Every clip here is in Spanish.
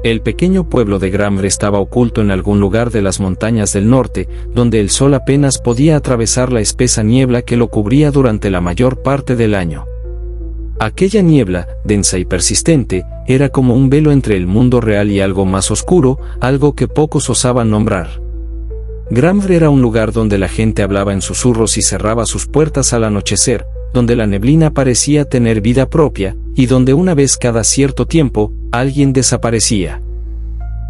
El pequeño pueblo de Gramvre estaba oculto en algún lugar de las montañas del norte, donde el sol apenas podía atravesar la espesa niebla que lo cubría durante la mayor parte del año. Aquella niebla, densa y persistente, era como un velo entre el mundo real y algo más oscuro, algo que pocos osaban nombrar. Gramvre era un lugar donde la gente hablaba en susurros y cerraba sus puertas al anochecer, donde la neblina parecía tener vida propia, y donde una vez cada cierto tiempo, alguien desaparecía.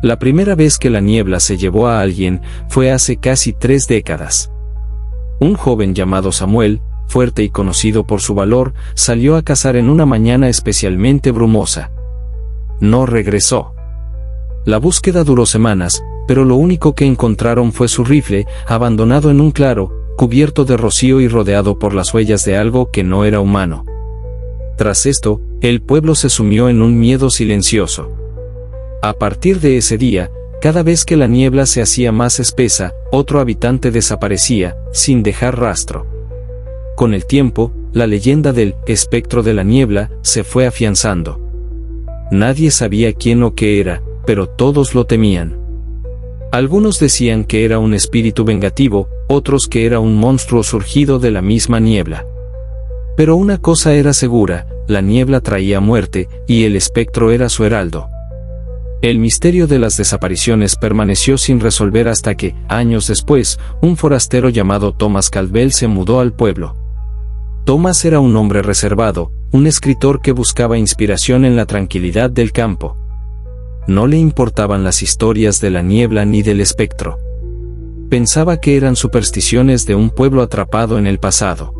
La primera vez que la niebla se llevó a alguien fue hace casi 3 décadas. Un joven llamado Samuel, fuerte y conocido por su valor, salió a cazar en una mañana especialmente brumosa. No regresó. La búsqueda duró semanas, pero lo único que encontraron fue su rifle, abandonado en un claro, cubierto de rocío y rodeado por las huellas de algo que no era humano. Tras esto, el pueblo se sumió en un miedo silencioso. A partir de ese día, cada vez que la niebla se hacía más espesa, otro habitante desaparecía, sin dejar rastro. Con el tiempo, la leyenda del espectro de la niebla se fue afianzando. Nadie sabía quién o qué era, pero todos lo temían. Algunos decían que era un espíritu vengativo, otros que era un monstruo surgido de la misma niebla. Pero una cosa era segura, la niebla traía muerte, y el espectro era su heraldo. El misterio de las desapariciones permaneció sin resolver hasta que, años después, un forastero llamado Thomas Caldwell se mudó al pueblo. Thomas era un hombre reservado, un escritor que buscaba inspiración en la tranquilidad del campo. No le importaban las historias de la niebla ni del espectro. Pensaba que eran supersticiones de un pueblo atrapado en el pasado.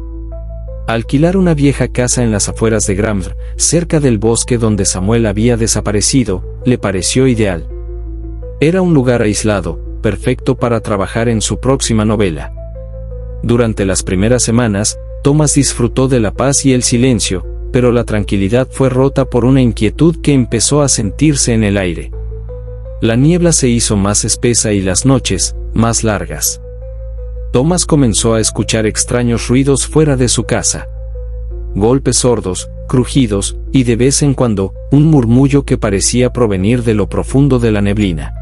Alquilar una vieja casa en las afueras de Gramvre, cerca del bosque donde Samuel había desaparecido, le pareció ideal. Era un lugar aislado, perfecto para trabajar en su próxima novela. Durante las primeras semanas, Thomas disfrutó de la paz y el silencio, pero la tranquilidad fue rota por una inquietud que empezó a sentirse en el aire. La niebla se hizo más espesa y las noches, más largas. Thomas comenzó a escuchar extraños ruidos fuera de su casa. Golpes sordos, crujidos, y de vez en cuando, un murmullo que parecía provenir de lo profundo de la neblina.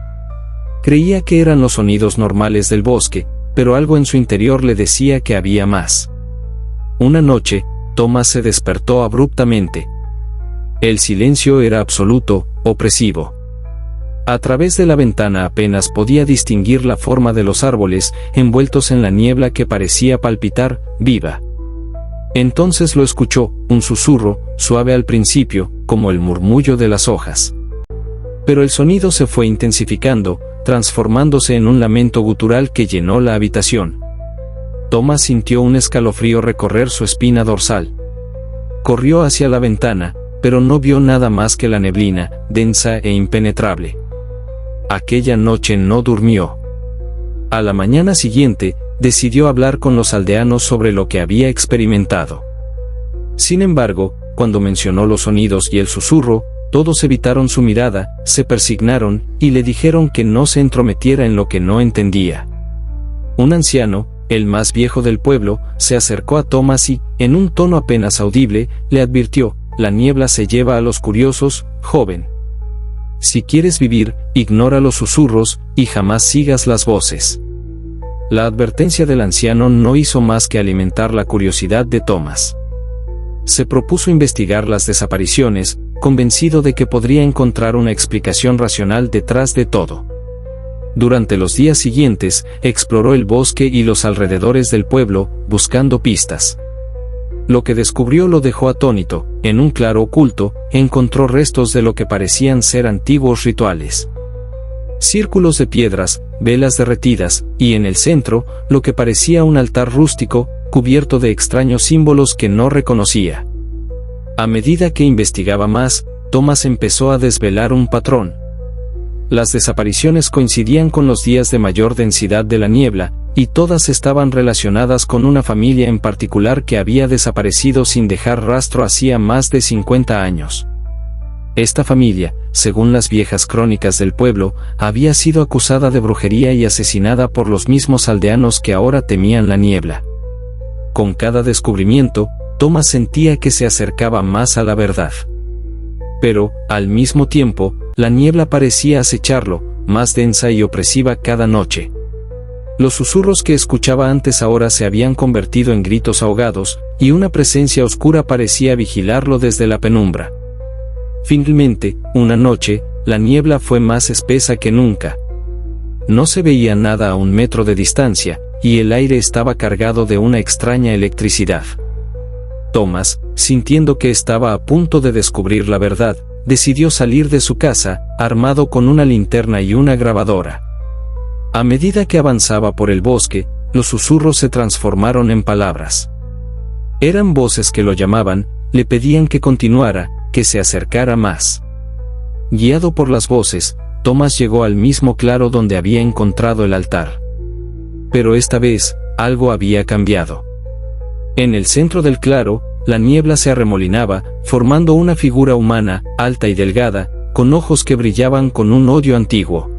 Creía que eran los sonidos normales del bosque, pero algo en su interior le decía que había más. Una noche, Thomas se despertó abruptamente. El silencio era absoluto, opresivo. A través de la ventana apenas podía distinguir la forma de los árboles, envueltos en la niebla que parecía palpitar, viva. Entonces lo escuchó, un susurro, suave al principio, como el murmullo de las hojas. Pero el sonido se fue intensificando, transformándose en un lamento gutural que llenó la habitación. Thomas sintió un escalofrío recorrer su espina dorsal. Corrió hacia la ventana, pero no vio nada más que la neblina, densa e impenetrable. Aquella noche no durmió. A la mañana siguiente, decidió hablar con los aldeanos sobre lo que había experimentado. Sin embargo, cuando mencionó los sonidos y el susurro, todos evitaron su mirada, se persignaron, y le dijeron que no se entrometiera en lo que no entendía. Un anciano, el más viejo del pueblo, se acercó a Thomas y, en un tono apenas audible, le advirtió: «La niebla se lleva a los curiosos, joven. Si quieres vivir, ignora los susurros, y jamás sigas las voces». La advertencia del anciano no hizo más que alimentar la curiosidad de Thomas. Se propuso investigar las desapariciones, convencido de que podría encontrar una explicación racional detrás de todo. Durante los días siguientes, exploró el bosque y los alrededores del pueblo, buscando pistas. Lo que descubrió lo dejó atónito. En un claro oculto, encontró restos de lo que parecían ser antiguos rituales. Círculos de piedras, velas derretidas, y en el centro, lo que parecía un altar rústico, cubierto de extraños símbolos que no reconocía. A medida que investigaba más, Thomas empezó a desvelar un patrón. Las desapariciones coincidían con los días de mayor densidad de la niebla, y todas estaban relacionadas con una familia en particular que había desaparecido sin dejar rastro hacía más de 50 años. Esta familia, según las viejas crónicas del pueblo, había sido acusada de brujería y asesinada por los mismos aldeanos que ahora temían la niebla. Con cada descubrimiento, Thomas sentía que se acercaba más a la verdad. Pero, al mismo tiempo, la niebla parecía acecharlo, más densa y opresiva cada noche. Los susurros que escuchaba antes ahora se habían convertido en gritos ahogados, y una presencia oscura parecía vigilarlo desde la penumbra. Finalmente, una noche, la niebla fue más espesa que nunca. No se veía nada a 1 metro de distancia, y el aire estaba cargado de una extraña electricidad. Thomas, sintiendo que estaba a punto de descubrir la verdad, decidió salir de su casa, armado con una linterna y una grabadora. A medida que avanzaba por el bosque, los susurros se transformaron en palabras. Eran voces que lo llamaban, le pedían que continuara, que se acercara más. Guiado por las voces, Thomas llegó al mismo claro donde había encontrado el altar. Pero esta vez, algo había cambiado. En el centro del claro, la niebla se arremolinaba, formando una figura humana, alta y delgada, con ojos que brillaban con un odio antiguo.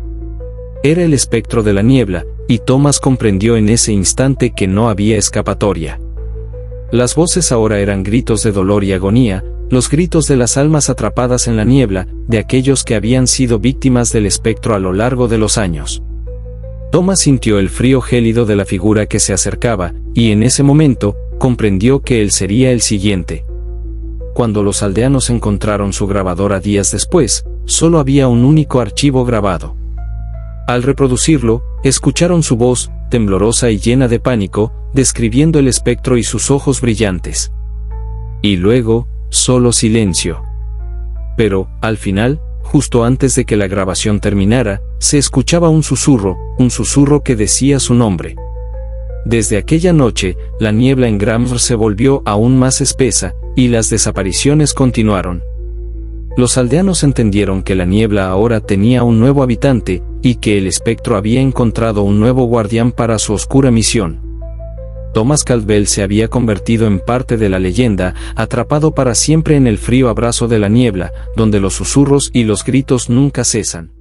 Era el espectro de la niebla, y Thomas comprendió en ese instante que no había escapatoria. Las voces ahora eran gritos de dolor y agonía, los gritos de las almas atrapadas en la niebla, de aquellos que habían sido víctimas del espectro a lo largo de los años. Thomas sintió el frío gélido de la figura que se acercaba, y en ese momento, comprendió que él sería el siguiente. Cuando los aldeanos encontraron su grabadora días después, solo había un único archivo grabado. Al reproducirlo, escucharon su voz, temblorosa y llena de pánico, describiendo el espectro y sus ojos brillantes. Y luego, solo silencio. Pero, al final, justo antes de que la grabación terminara, se escuchaba un susurro que decía su nombre. Desde aquella noche, la niebla en Gramr se volvió aún más espesa, y las desapariciones continuaron. Los aldeanos entendieron que la niebla ahora tenía un nuevo habitante, y que el espectro había encontrado un nuevo guardián para su oscura misión. Thomas Caldwell se había convertido en parte de la leyenda, atrapado para siempre en el frío abrazo de la niebla, donde los susurros y los gritos nunca cesan.